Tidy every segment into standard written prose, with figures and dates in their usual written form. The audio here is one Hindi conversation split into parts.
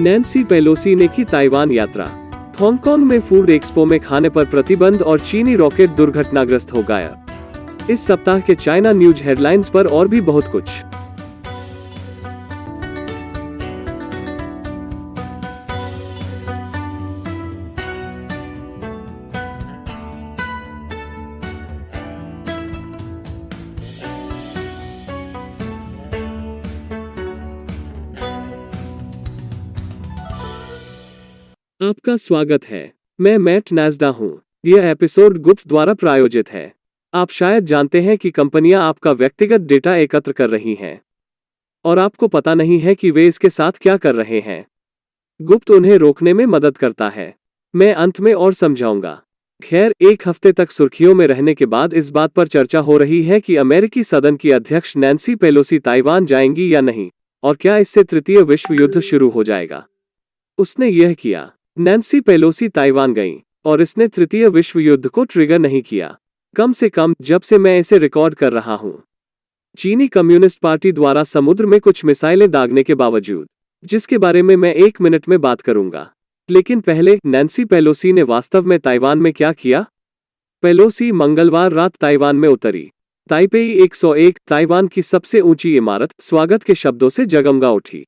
नैन्सी पेलोसी ने की ताइवान यात्रा। हांगकांग में फूड एक्सपो में खाने पर प्रतिबंध और चीनी रॉकेट दुर्घटनाग्रस्त हो गया। इस सप्ताह के चाइना न्यूज हेडलाइंस पर और भी बहुत कुछ। आपका स्वागत है। मैं मैट नाजदा हूं। यह एपिसोड गुप्त द्वारा प्रायोजित है। आप शायद जानते हैं कि कंपनियां आपका व्यक्तिगत डेटा एकत्र कर रही हैं और आपको पता नहीं है कि वे इसके साथ क्या कर रहे हैं। गुप्त उन्हें रोकने में मदद करता है। मैं अंत में और समझाऊंगा। खैर, एक हफ्ते तक सुर्खियों में रहने के बाद इस बात पर चर्चा हो रही है कि अमेरिकी सदन की अध्यक्ष नैन्सी पेलोसी ताइवान जाएंगी या नहीं, और क्या इससे तृतीय विश्व युद्ध शुरू हो जाएगा। उसने यह किया। नैन्सी पेलोसी ताइवान गईं और इसने तृतीय विश्व युद्ध को ट्रिगर नहीं किया, कम से कम जब से मैं इसे रिकॉर्ड कर रहा हूं। चीनी कम्युनिस्ट पार्टी द्वारा समुद्र में कुछ मिसाइलें दागने के बावजूद, जिसके बारे में मैं 1 मिनट में बात करूंगा। लेकिन पहले, नैन्सी पेलोसी ने वास्तव में ताइवान में क्या किया। पेलोसी मंगलवार रात ताइवान में उतरी। ताइपेई 101, ताइवान की सबसे ऊंची इमारत, स्वागत के शब्दों से जगमगा उठी।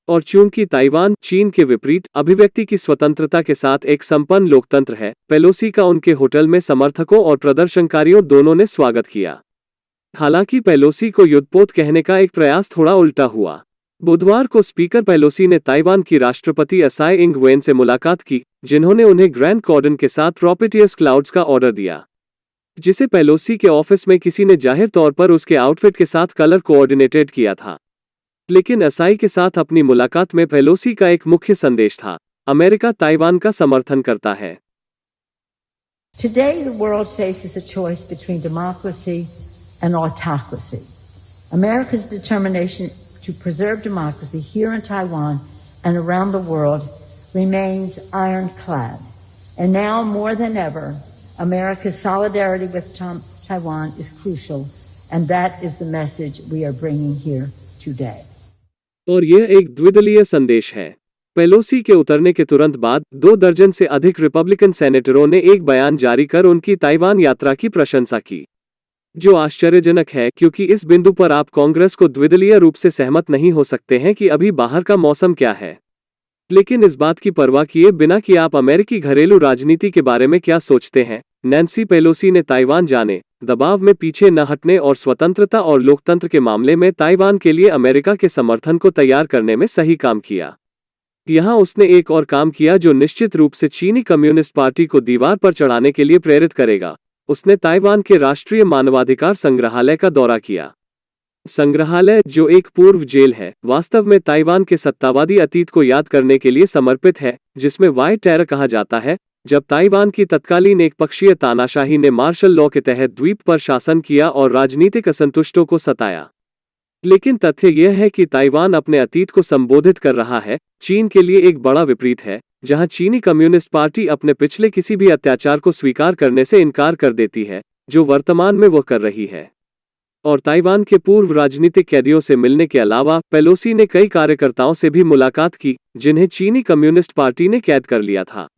और चूंकि ताइवान चीन के विपरीत अभिव्यक्ति की स्वतंत्रता के साथ एक संपन्न लोकतंत्र है, पेलोसी का उनके होटल में समर्थकों और प्रदर्शनकारियों दोनों ने स्वागत किया। हालांकि पेलोसी को युद्धपोत कहने का एक प्रयास थोड़ा उल्टा हुआ। बुधवार को स्पीकर पेलोसी ने ताइवान की राष्ट्रपति असाई इंग वेन से मुलाकात की, जिन्होंने उन्हें ग्रैंड कॉर्डन के साथ प्रोपेटियस क्लाउड्स का ऑर्डर दिया, जिसे पेलोसी के ऑफिस में किसी ने जाहिर तौर पर उसके आउटफिट के साथ कलर कोऑर्डिनेटेड किया था। लेकिन असाई के साथ अपनी मुलाकात में पेलोसी का एक मुख्य संदेश था: अमेरिका ताइवान का समर्थन करता है। Today the world faces a choice between democracy and autocracy. America's determination to preserve democracy here in Taiwan and around the world remains ironclad. And now more than ever, America's solidarity with Taiwan is crucial, and that is the message we are bringing here today. और यह एक द्विदलीय संदेश है। पेलोसी के उतरने के तुरंत बाद 2 दर्जन से अधिक रिपब्लिकन सेनेटरों ने एक बयान जारी कर उनकी ताइवान यात्रा की प्रशंसा की, जो आश्चर्यजनक है क्योंकि इस बिंदु पर आप कांग्रेस को द्विदलीय रूप से सहमत नहीं हो सकते हैं कि अभी बाहर का मौसम क्या है। लेकिन इस बात की परवाह किए बिना कि आप अमेरिकी घरेलू राजनीति के बारे में क्या सोचते हैं, नैन्सी पेलोसी ने ताइवान जाने, दबाव में पीछे न हटने और स्वतंत्रता और लोकतंत्र के मामले में ताइवान के लिए अमेरिका के समर्थन को तैयार करने में सही काम किया। यहाँ उसने एक और काम किया जो निश्चित रूप से चीनी कम्युनिस्ट पार्टी को दीवार पर चढ़ाने के लिए प्रेरित करेगा। उसने ताइवान के राष्ट्रीय मानवाधिकार संग्रहालय का दौरा किया। संग्रहालय, जो एक पूर्व जेल है, वास्तव में ताइवान के सत्तावादी अतीत को याद करने के लिए समर्पित है, जिसमें व्हाइट टेरर कहा जाता है, जब ताइवान की तत्कालीन एकपक्षीय तानाशाही ने मार्शल लॉ के तहत द्वीप पर शासन किया और राजनीतिक असंतुष्टों को सताया। लेकिन तथ्य यह है कि ताइवान अपने अतीत को संबोधित कर रहा है। चीन के लिए एक बड़ा विपरीत है, जहां चीनी कम्युनिस्ट पार्टी अपने पिछले किसी भी अत्याचार को स्वीकार करने से इनकार कर देती है, जो वर्तमान में वह कर रही है। और ताइवान के पूर्व राजनीतिक कैदियों से मिलने के अलावा पेलोसी ने कई कार्यकर्ताओं से भी मुलाकात की, जिन्हें चीनी कम्युनिस्ट पार्टी ने कैद कर लिया था।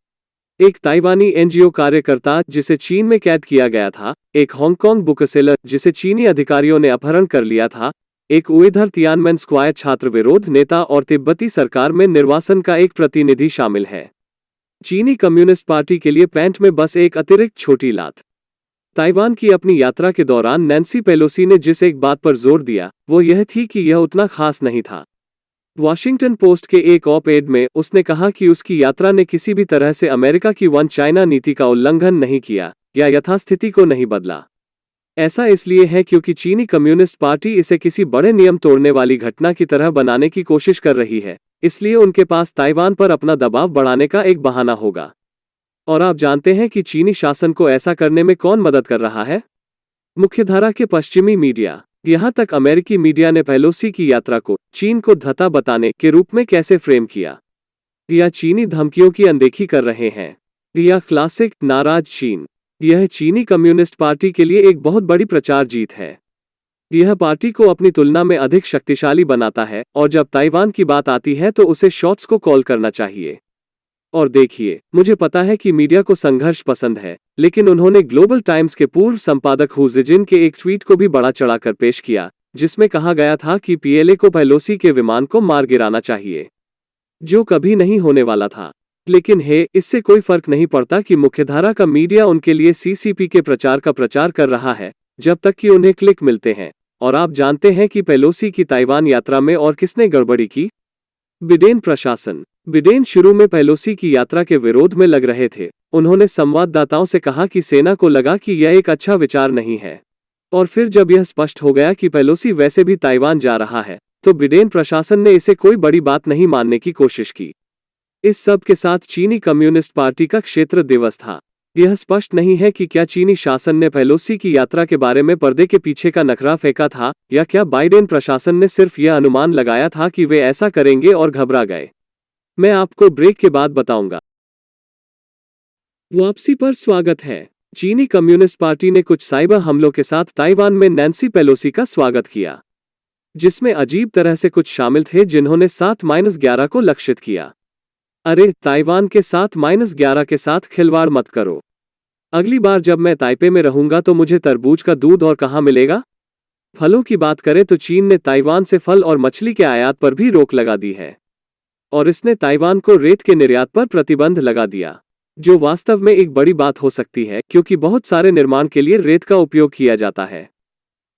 एक ताइवानी एनजीओ कार्यकर्ता जिसे चीन में कैद किया गया था, एक हांगकांग बुकसेलर जिसे चीनी अधिकारियों ने अपहरण कर लिया था, एक उइघुर तियानमेन स्क्वायर छात्र विरोध नेता और तिब्बती सरकार में निर्वासन का एक प्रतिनिधि शामिल है। चीनी कम्युनिस्ट पार्टी के लिए पैंट में बस एक अतिरिक्त छोटी लात। ताइवान की अपनी यात्रा के दौरान नैन्सी पेलोसी ने जिस एक बात पर जोर दिया, वो यह थी कि यह उतना खास नहीं था। वॉशिंगटन पोस्ट के एक ऑप-एड में उसने कहा कि उसकी यात्रा ने किसी भी तरह से अमेरिका की वन चाइना नीति का उल्लंघन नहीं किया या यथास्थिति को नहीं बदला। ऐसा इसलिए है क्योंकि चीनी कम्युनिस्ट पार्टी इसे किसी बड़े नियम तोड़ने वाली घटना की तरह बनाने की कोशिश कर रही है, इसलिए उनके पास ताइवान पर अपना दबाव बढ़ाने का एक बहाना होगा। और आप जानते हैं कि चीनी शासन को ऐसा करने में कौन मदद कर रहा है? मुख्यधारा के पश्चिमी मीडिया। यहाँ तक अमेरिकी मीडिया ने पेलोसी की यात्रा को चीन को धता बताने के रूप में कैसे फ्रेम किया। या चीनी धमकियों की अनदेखी कर रहे हैं, या क्लासिक नाराज चीन। यह चीनी कम्युनिस्ट पार्टी के लिए एक बहुत बड़ी प्रचार जीत है। यह पार्टी को अपनी तुलना में अधिक शक्तिशाली बनाता है और जब ताइवान की बात आती है तो उसे शॉट्स को कॉल करना चाहिए। और देखिए, मुझे पता है कि मीडिया को संघर्ष पसंद है, लेकिन उन्होंने ग्लोबल टाइम्स के पूर्व संपादक हू जिजिन के एक ट्वीट को भी बढ़ा चढ़ाकर पेश किया, जिसमें कहा गया था कि पीएलए को पेलोसी के विमान को मार गिराना चाहिए, जो कभी नहीं होने वाला था। लेकिन इससे कोई फर्क नहीं पड़ता कि मुख्यधारा का मीडिया उनके लिए सीसीपी के प्रचार का प्रचार कर रहा है, जब तक कि उन्हें क्लिक मिलते हैं। और आप जानते हैं कि पेलोसी की ताइवान यात्रा में और किसने गड़बड़ी की? बिडेन प्रशासन। बिडेन शुरू में पेलोसी की यात्रा के विरोध में लग रहे थे। उन्होंने संवाददाताओं से कहा कि सेना को लगा कि यह एक अच्छा विचार नहीं है। और फिर जब यह स्पष्ट हो गया कि पेलोसी वैसे भी ताइवान जा रहा है, तो बिडेन प्रशासन ने इसे कोई बड़ी बात नहीं मानने की कोशिश की। इस सब के साथ चीनी कम्युनिस्ट पार्टी का क्षेत्र दिवस था। यह स्पष्ट नहीं है कि क्या चीनी शासन ने पेलोसी की यात्रा के बारे में पर्दे के पीछे का नखरा फेंका था, या क्या बाइडेन प्रशासन ने सिर्फ यह अनुमान लगाया था कि वे ऐसा करेंगे और घबरा गए। मैं आपको ब्रेक के बाद बताऊंगा। वापसी पर स्वागत है। चीनी कम्युनिस्ट पार्टी ने कुछ साइबर हमलों के साथ ताइवान में नैन्सी पेलोसी का स्वागत किया, जिसमें अजीब तरह से कुछ शामिल थे जिन्होंने 7-11 को लक्षित किया। अरे, ताइवान के 7-11 के साथ खिलवाड़ मत करो। अगली बार जब मैं ताइपे में रहूंगा तो मुझे तरबूज का दूध और कहाँ मिलेगा? फलों की बात करें तो चीन ने ताइवान से फल और मछली के आयात पर भी रोक लगा दी है, और इसने ताइवान को रेत के निर्यात पर प्रतिबंध लगा दिया, जो वास्तव में एक बड़ी बात हो सकती है क्योंकि बहुत सारे निर्माण के लिए रेत का उपयोग किया जाता है।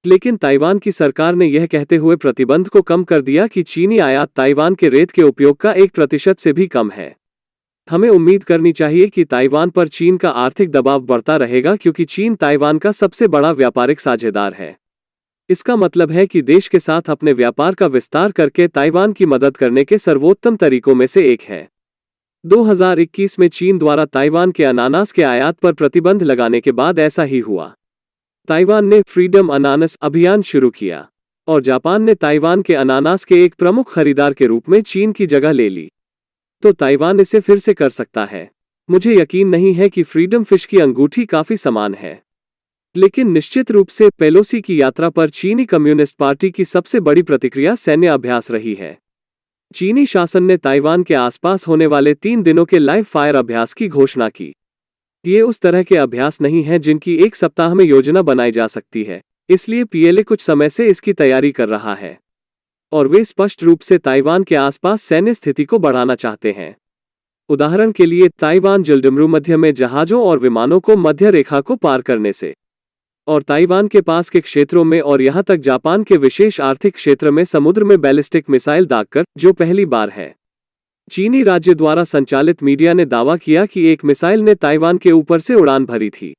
लेकिन ताइवान की सरकार ने यह कहते हुए प्रतिबंध को कम कर दिया कि चीनी आयात ताइवान के रेत के उपयोग का 1% से भी कम है। हमें उम्मीद करनी चाहिए कि ताइवान पर चीन का आर्थिक दबाव बढ़ता रहेगा क्योंकि चीन ताइवान का सबसे बड़ा व्यापारिक साझेदार है। इसका मतलब है कि देश के साथ अपने व्यापार का विस्तार करके ताइवान की मदद करने के सर्वोत्तम तरीकों में से एक है। 2021 में चीन द्वारा ताइवान के अनानास के आयात पर प्रतिबंध लगाने के बाद ऐसा ही हुआ। ताइवान ने फ्रीडम अनानास अभियान शुरू किया और जापान ने ताइवान के अनानास के एक प्रमुख खरीदार के रूप में चीन की जगह ले ली। तो ताइवान इसे फिर से कर सकता है। मुझे यकीन नहीं है कि फ्रीडम फिश की अंगूठी काफी समान है, लेकिन निश्चित रूप से पेलोसी की यात्रा पर चीनी कम्युनिस्ट पार्टी की सबसे बड़ी प्रतिक्रिया सैन्य अभ्यास रही है। चीनी शासन ने ताइवान के आसपास होने वाले 3 दिनों के लाइव फायर अभ्यास की घोषणा की। ये उस तरह के अभ्यास नहीं है जिनकी एक सप्ताह में योजना बनाई जा सकती है, इसलिए पीएलए कुछ समय से इसकी तैयारी कर रहा है और वे स्पष्ट रूप से ताइवान के आसपास सैन्य स्थिति को बढ़ाना चाहते हैं। उदाहरण के लिए, ताइवान जलडमरू मध्य में जहाजों और विमानों को मध्य रेखा को पार करने से, और ताइवान के पास के क्षेत्रों में और यहां तक जापान के विशेष आर्थिक क्षेत्र में समुद्र में बैलिस्टिक मिसाइल दागकर, जो पहली बार है। चीनी राज्य द्वारा संचालित मीडिया ने दावा किया कि एक मिसाइल ने ताइवान के ऊपर से उड़ान भरी थी।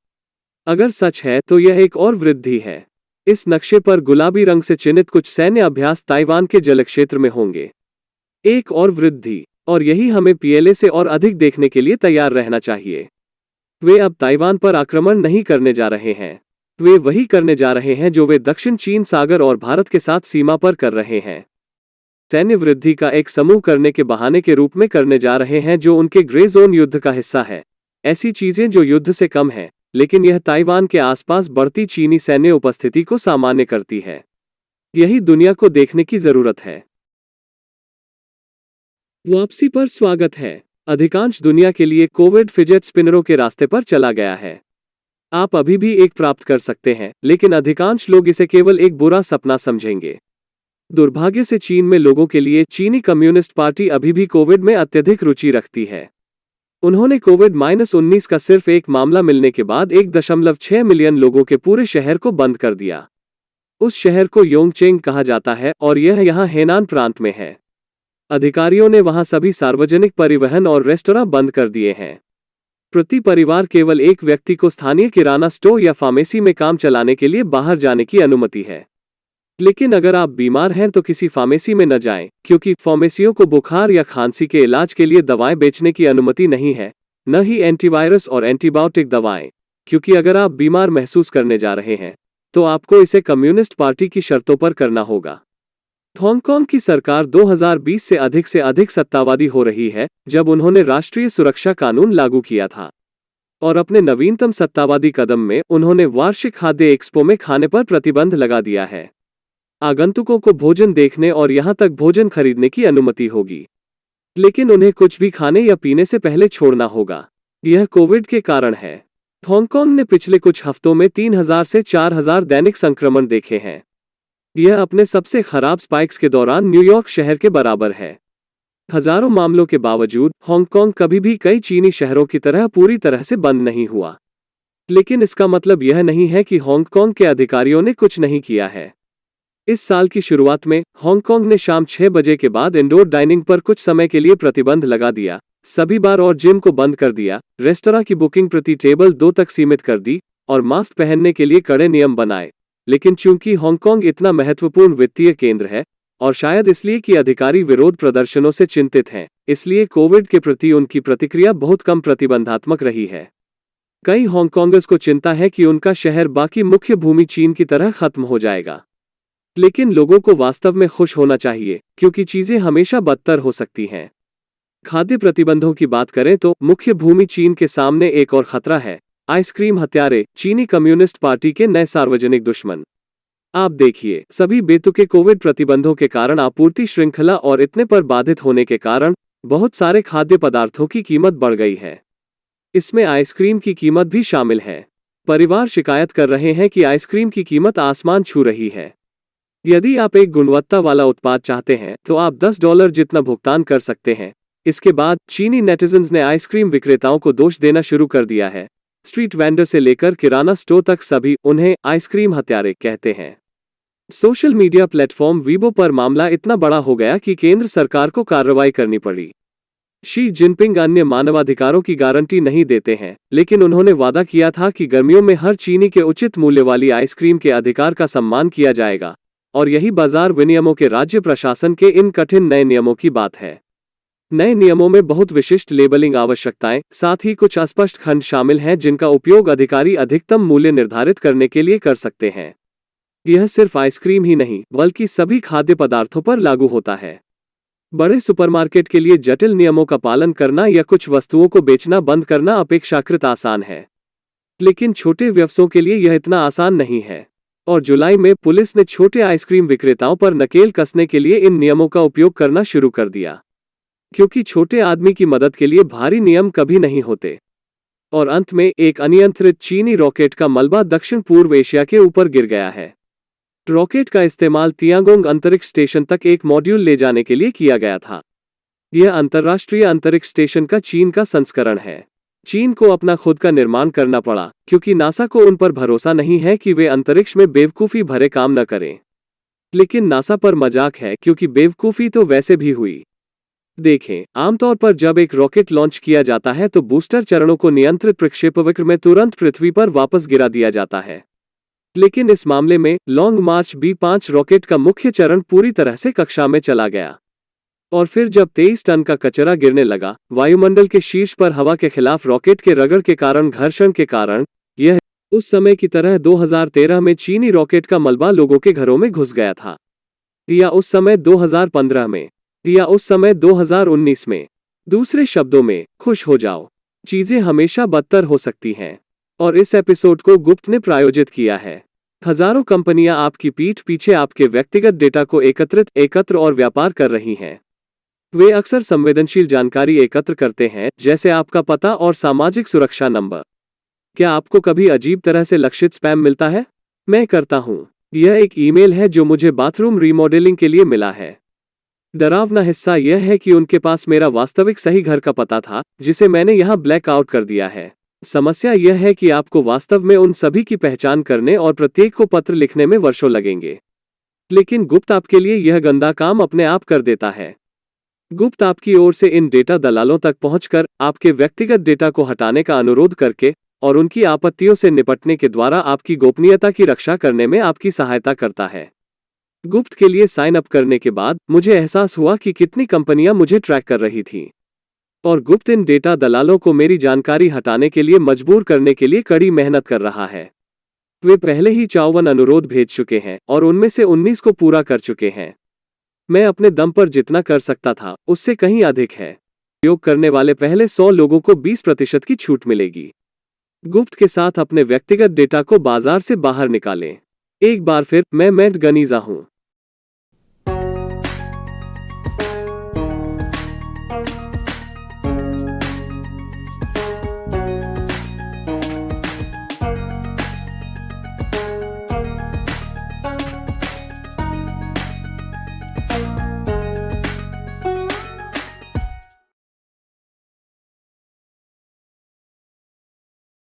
अगर सच है तो यह एक और वृद्धि है। इस नक्शे पर गुलाबी रंग से चिन्हित कुछ सैन्य अभ्यास ताइवान के जलक्षेत्र में होंगे। एक और वृद्धि, और यही हमें पीएलए से और अधिक देखने के लिए तैयार रहना चाहिए। वे अब ताइवान पर आक्रमण नहीं करने जा रहे हैं, वे वही करने जा रहे हैं जो वे दक्षिण चीन सागर और भारत के साथ सीमा पर कर रहे हैं। सैन्य वृद्धि का एक समूह करने के बहाने के रूप में करने जा रहे हैं, जो उनके ग्रे जोन युद्ध का हिस्सा है। ऐसी चीजें जो युद्ध से कम है, लेकिन यह ताइवान के आसपास बढ़ती चीनी सैन्य उपस्थिति को सामान्य करती है। यही दुनिया को देखने की जरूरत है। वापसी पर स्वागत है। अधिकांश दुनिया के लिए कोविड फिजेट स्पिनरों के रास्ते पर चला गया है। आप अभी भी एक प्राप्त कर सकते हैं, लेकिन अधिकांश लोग इसे केवल एक बुरा सपना समझेंगे। दुर्भाग्य से चीन में लोगों के लिए चीनी कम्युनिस्ट पार्टी अभी भी कोविड में अत्यधिक रुचि रखती है। उन्होंने कोविड-19 का सिर्फ एक मामला मिलने के बाद 1.6 मिलियन लोगों के पूरे शहर को बंद कर दिया। उस शहर को योंगचेंग कहा जाता है और यह यहाँ हेनान प्रांत में है। अधिकारियों ने वहां सभी सार्वजनिक परिवहन और रेस्तरां बंद कर दिए हैं। प्रति परिवार केवल एक व्यक्ति को स्थानीय किराना स्टोर या फार्मेसी में काम चलाने के लिए बाहर जाने की अनुमति है। लेकिन अगर आप बीमार हैं तो किसी फार्मेसी में न जाएं, क्योंकि फार्मेसियों को बुखार या खांसी के इलाज के लिए दवाएं बेचने की अनुमति नहीं है, न ही एंटीवायरस और एंटीबायोटिक दवाएं, क्योंकि अगर आप बीमार महसूस करने जा रहे हैं तो आपको इसे कम्युनिस्ट पार्टी की शर्तों पर करना होगा। हांगकांग की सरकार 2020 से अधिक सत्तावादी हो रही है, जब उन्होंने राष्ट्रीय सुरक्षा कानून लागू किया था, और अपने नवीनतम सत्तावादी कदम में उन्होंने वार्षिक खाद्य एक्सपो में खाने पर प्रतिबंध लगा दिया है। आगंतुकों को भोजन देखने और यहां तक भोजन खरीदने की अनुमति होगी, लेकिन उन्हें कुछ भी खाने या पीने से पहले छोड़ना होगा। यह कोविड के कारण है। हांगकांग ने पिछले कुछ हफ्तों में 3,000 से 4,000 दैनिक संक्रमण देखे हैं। यह अपने सबसे खराब स्पाइक्स के दौरान न्यूयॉर्क शहर के बराबर है। हजारों मामलों के बावजूद हांगकांग कभी भी कई चीनी शहरों की तरह पूरी तरह से बंद नहीं हुआ। लेकिन इसका मतलब यह नहीं है कि हांगकांग के अधिकारियों ने कुछ नहीं किया है। इस साल की शुरुआत में हांगकांग ने शाम 6 बजे के बाद इंडोर डाइनिंग पर कुछ समय के लिए प्रतिबंध लगा दिया, सभी बार और जिम को बंद कर दिया, रेस्तरां की बुकिंग प्रति टेबल 2 तक सीमित कर दी और मास्क पहनने के लिए कड़े नियम बनाए। लेकिन चूंकि हांगकांग इतना महत्वपूर्ण वित्तीय केंद्र है और शायद इसलिए कि अधिकारी विरोध प्रदर्शनों से चिंतित हैं, इसलिए कोविड के प्रति उनकी प्रतिक्रिया बहुत कम प्रतिबंधात्मक रही है। कई हांगकांगर्स को चिंता है कि उनका शहर बाकी मुख्य भूमि चीन की तरह खत्म हो जाएगा। लेकिन लोगों को वास्तव में खुश होना चाहिए, क्योंकि चीजें हमेशा बदतर हो सकती हैं। खाद्य प्रतिबंधों की बात करें तो मुख्य भूमि चीन के सामने एक और खतरा है, आइसक्रीम हत्यारे, चीनी कम्युनिस्ट पार्टी के नए सार्वजनिक दुश्मन। आप देखिए, सभी बेतुके कोविड प्रतिबंधों के कारण आपूर्ति श्रृंखला और इतने पर बाधित होने के कारण बहुत सारे खाद्य पदार्थों की कीमत बढ़ गई है। इसमें आइसक्रीम की कीमत भी शामिल है। परिवार शिकायत कर रहे हैं कि आइसक्रीम की कीमत आसमान छू रही है। यदि आप एक गुणवत्ता वाला उत्पाद चाहते हैं तो आप $10 जितना भुगतान कर सकते हैं। इसके बाद चीनी नेटिजन्स ने आइसक्रीम विक्रेताओं को दोष देना शुरू कर दिया है। स्ट्रीट वेंडर से लेकर किराना स्टोर तक सभी उन्हें आइसक्रीम हत्यारे कहते हैं। सोशल मीडिया प्लेटफॉर्म वीबो पर मामला इतना बड़ा हो गया कि केंद्र सरकार को कार्रवाई करनी पड़ी। शी जिनपिंग अन्य मानवाधिकारों की गारंटी नहीं देते हैं, लेकिन उन्होंने वादा किया था कि गर्मियों में हर चीनी के उचित मूल्य वाली आइसक्रीम के अधिकार का सम्मान किया जाएगा, और यही बाजार विनियमों के राज्य प्रशासन के इन कठिन नए नियमों की बात है। नए नियमों में बहुत विशिष्ट लेबलिंग आवश्यकताएं, साथ ही कुछ अस्पष्ट खंड शामिल हैं जिनका उपयोग अधिकारी अधिकतम मूल्य निर्धारित करने के लिए कर सकते हैं। यह सिर्फ आइसक्रीम ही नहीं, बल्कि सभी खाद्य पदार्थों पर लागू होता है। बड़े सुपरमार्केट के लिए जटिल नियमों का पालन करना या कुछ वस्तुओं को बेचना बंद करना अपेक्षाकृत आसान है, लेकिन छोटे व्यवसायों के लिए यह इतना आसान नहीं है। और जुलाई में पुलिस ने छोटे आइसक्रीम विक्रेताओं पर नकेल कसने के लिए इन नियमों का उपयोग करना शुरू कर दिया, क्योंकि छोटे आदमी की मदद के लिए भारी नियम कभी नहीं होते। और अंत में एक अनियंत्रित चीनी रॉकेट का मलबा दक्षिण पूर्व एशिया के ऊपर गिर गया है। रॉकेट का इस्तेमाल तियांगोंग अंतरिक्ष स्टेशन तक एक मॉड्यूल ले जाने के लिए किया गया था। यह अंतर्राष्ट्रीय अंतरिक्ष स्टेशन का चीन का संस्करण है। चीन को अपना खुद का निर्माण करना पड़ा, क्योंकि नासा को उन पर भरोसा नहीं है कि वे अंतरिक्ष में बेवकूफ़ी भरे काम न करें। लेकिन नासा पर मजाक है, क्योंकि बेवकूफ़ी तो वैसे भी हुई। देखें, आमतौर पर जब एक रॉकेट लॉन्च किया जाता है तो बूस्टर चरणों को नियंत्रित प्रक्षेपवक्र में तुरंत पृथ्वी पर वापस गिरा दिया जाता है। लेकिन इस मामले में लॉन्ग मार्च B5 रॉकेट का मुख्य चरण पूरी तरह से कक्षा में चला गया, और फिर जब 23 टन का कचरा गिरने लगा वायुमंडल के शीर्ष पर हवा के खिलाफ रॉकेट के रगड़ के कारण, घर्षण के कारण, यह उस समय की तरह 2013 में चीनी रॉकेट का मलबा लोगों के घरों में घुस गया था, या उस समय 2015 में, या उस समय 2019 में। दूसरे शब्दों में, खुश हो जाओ, चीजें हमेशा बदतर हो सकती हैं। और इस एपिसोड को गुप्त ने प्रायोजित किया है। हजारों कंपनियां आपकी पीठ पीछे आपके व्यक्तिगत डेटा को एकत्र और व्यापार कर रही हैं। वे अक्सर संवेदनशील जानकारी एकत्र करते हैं, जैसे आपका पता और सामाजिक सुरक्षा नंबर। क्या आपको कभी अजीब तरह से लक्षित स्पैम मिलता है? मैं करता हूं। यह एक ईमेल है जो मुझे बाथरूम रीमॉडलिंग के लिए मिला है। डरावना हिस्सा यह है कि उनके पास मेरा वास्तविक सही घर का पता था, जिसे मैंने यहां ब्लैक आउट कर दिया है। समस्या यह है कि आपको वास्तव में उन सभी की पहचान करने और प्रत्येक को पत्र लिखने में वर्षों लगेंगे। लेकिन गुप्त आपके लिए यह गंदा काम अपने आप कर देता है। गुप्त आपकी ओर से इन डेटा दलालों तक पहुंचकर आपके व्यक्तिगत डेटा को हटाने का अनुरोध करके और उनकी आपत्तियों से निपटने के द्वारा आपकी गोपनीयता की रक्षा करने में आपकी सहायता करता है। गुप्त के लिए साइन अप करने के बाद मुझे एहसास हुआ कि कितनी कंपनियां मुझे ट्रैक कर रही थीं। और गुप्त इन डेटा दलालों को मेरी जानकारी हटाने के लिए मजबूर करने के लिए कड़ी मेहनत कर रहा है। वे पहले ही 54 अनुरोध भेज चुके हैं और उनमें से 19 को पूरा कर चुके हैं। मैं अपने दम पर जितना कर सकता था उससे कहीं अधिक है। उपयोग करने वाले पहले 100 लोगों को 20% की छूट मिलेगी। गुप्त के साथ अपने व्यक्तिगत डेटा को बाजार से बाहर निकालें। एक बार फिर, मैं मैट गनीजा हूं। है।